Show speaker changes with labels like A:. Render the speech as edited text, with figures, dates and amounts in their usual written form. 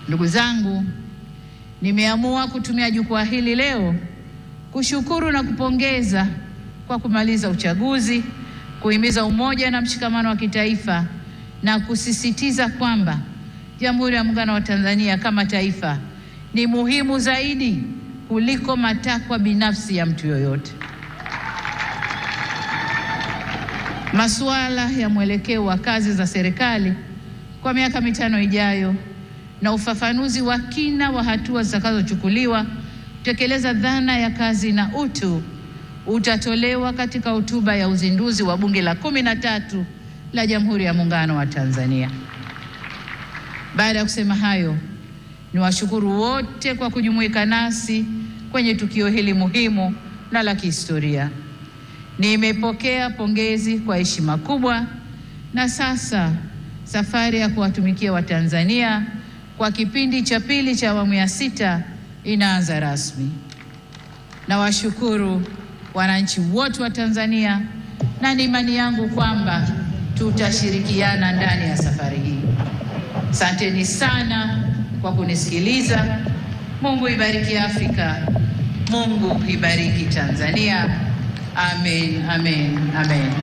A: Ndugu zangu, nimeamua kutumia jukwaa hili leo kushukuru na kupongeza kwa kumaliza uchaguzi, kuhimiza umoja na mshikamano wa kitaifa na kusisitiza kwamba Jamhuri ya Muungano wa Tanzania kama taifa ni muhimu zaidi kuliko matakwa binafsi ya mtu yoyote. Masuala ya mwelekeo wa kazi za serikali kwa miaka 5 ijayo na ufafanuzi wa kina wa hatua zitakazochukuliwa kutekeleza dhana ya kazi na utu utatolewa katika hotuba ya uzinduzi wa Bunge la 13 la Jamhuri ya Muungano wa Tanzania. Baada ya kusema hayo, niwashukuru wote kwa kujumuika nasi kwenye tukio hili muhimu na la kihistoria. Nimepokea pongezi kwa heshima kubwa, na sasa safari ya kuwatumikia Watanzania kwa kipindi cha pili cha awamu ya 6 inaanza rasmi. Nawashukuru wananchi wote wa Tanzania, na ni imani yangu kwamba tutashirikiana ndani ya safari hii. Asanteni sana kwa kunisikiliza. Mungu ibariki Afrika. Mungu ibariki Tanzania. Amen, amen, amen.